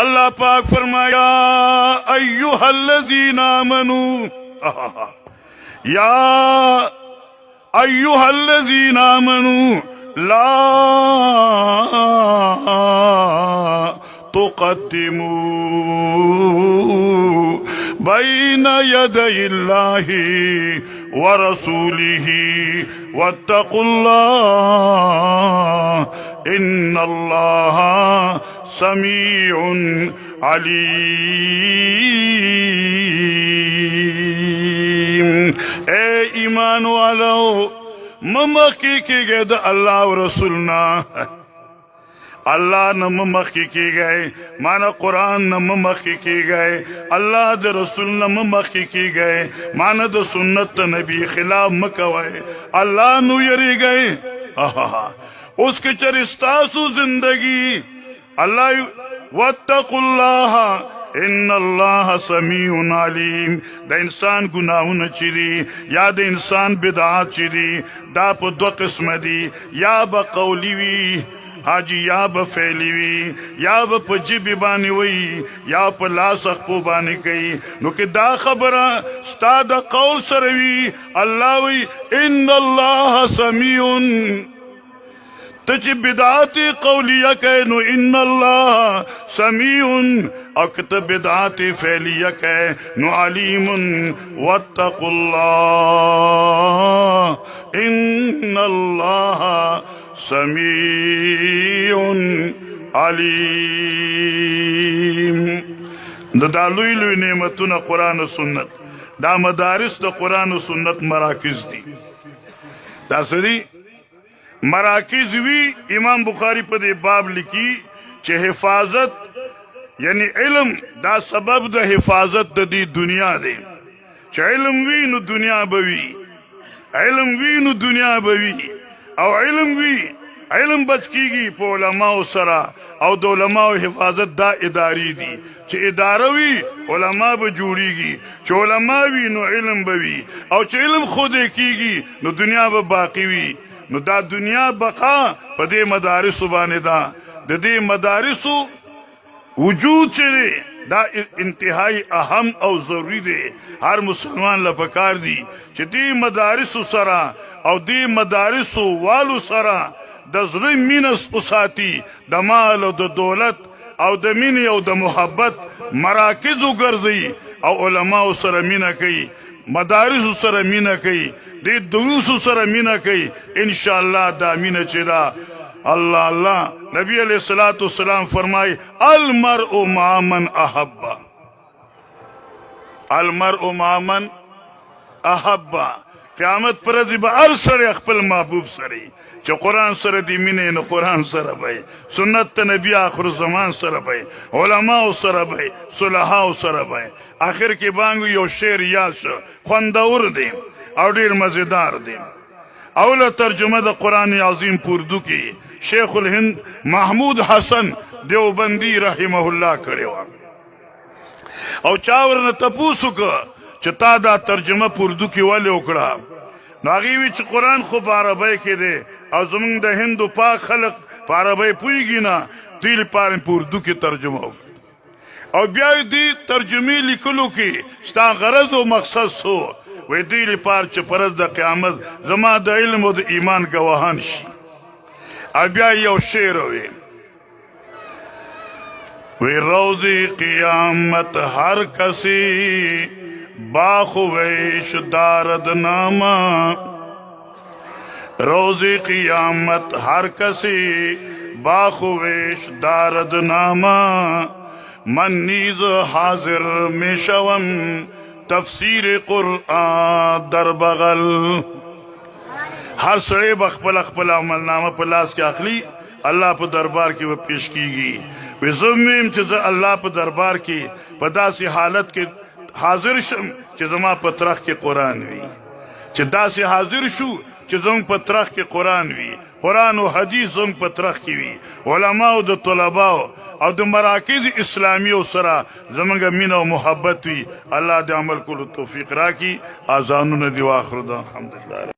اللہ پاک فرمایا ایوہ الذین آمنوا یا ایوہ الذین آمنوا لا تقدموا بین یدی اللہ ورسولہ واتقوا اللہ ان اللہ سمیع علیم. اے ایمان والو ممخی کی گئے دا اللہ و رسولنا اللہ نہ ممخی کی گئے مانا قرآن نہ ممخی کی گئے اللہ دا رسول نہ ممخی کی گئے مانا دا سنت نبی خلاف مکوئے اللہ نو یری گئے اس کے چرستاسو زندگی اللہ واتقوا اللہ ان اللہ سمیع علیم. دا انسان گناہون چیری یا دا انسان بدعات چیری دا پا دو قسم دی یا با قولی وی حاجی یا با فعلی وی یا با پا جبی بانی وی یا پا لاسخ پو بانی کئی نو کہ دا خبرہ ستا دا قول سروی اللہ وی ان اللہ سمیع تچ بدعات قولیہ کہے نو ان اللہ سمیع اکت بدعات فعلیہ کہے نو علیم واتقوا اللہ ان اللہ سمیع علیم. دا لوی لوی نعمتون قرآن و سنت دا مدارس دا قرآن و سنت مراکز دی دا سدی مراکز وی امام بخاری پا دے باب لکی چہ حفاظت یعنی علم دا سبب دا حفاظت دا دی دنیا دے چہ علم وی نو دنیا بوی علم وی نو دنیا بوی او علم وی علم بچ کی گی پا علماء سرا او دا علماء حفاظت دا اداری دی چہ اداروی علماء بجوڑی گی چہ علماء وی نو علم بوی او چہ علم خودے کی گی نو دنیا باقی وی نو دا دنیا بقا پا دے مدارسو بانے دا دے مدارسو وجود چلے دا انتہائی اہم او ضروری دے ہر مسلمان لپکار دی چھ دے مدارسو سرا او دے مدارسو والو سرا دا ظلم مینس اساتی دا مال او دا دولت او دا مینی او دا محبت مراکزو گرزی او علماء سرا مینہ کئی مدارسو سرا مینہ کئی دے دروسو سرا مینہ کئی انشاءاللہ دا مینہ چرا اللہ اللہ. نبی علیہ السلام فرمائی المرء مع من احبا المرء مع من احبا. قیامت پر ازیبا ار سر اخپل محبوب سری چا قرآن سر دی مینہ نو قرآن سر بھائی سنت نبی آخر زمان سر بھائی علماء سر بھائی صلحاء سر بھائی. آخر کی بانگو یو شیر یاد شو خوندور دیم او دیر مزیدار دیم. اولا ترجمہ دا قرآن عظیم پردو کی شیخ الہند محمود حسن دیوبندی رحمہ اللہ کرے وان او چاورن تپوسو کا چتا دا ترجمہ پردو کی والے اکڑا ناغیوی چھ قرآن خوب عربائی کے دے او زمانگ دا ہندو پاک خلق پا عربائی پوئی گی نا دیل پارن پردو کی ترجمہ ہو او بیائی دی ترجمی لکلو کی ستا غرض و مقصد سو وی دیل پار چھ پرد دا قیامت زما دا علم و دا ایمان گواہان شی. ابیائی یو شیر ہوئی وی روزی قیامت ہر کسی باخویش دارد ناما روزی قیامت ہر کسی باخویش دارد ناما من نیز حاضر میں شوم تفسیر قرآن در بغل. ہر سڑے بخپل اخپل عمل نامہ پلاس کے اخلی اللہ پا دربار کی وہ پیش کی گی وی زمیم چیز اللہ پا دربار کی پدا سی حالت کے حاضر شم چیزما پترخ کے قرآن وی چیزا سی حاضر شو چیزم پترخ کے قرآن وی قرآن و حدیث زم پترخ کی وی علماء و دا طلباء او دا مراکز اسلامی و سرا زمانگا مین و محبت وی اللہ دا عمل کلو توفیق را کی آزانون دی و آخر دا الحمدللہ.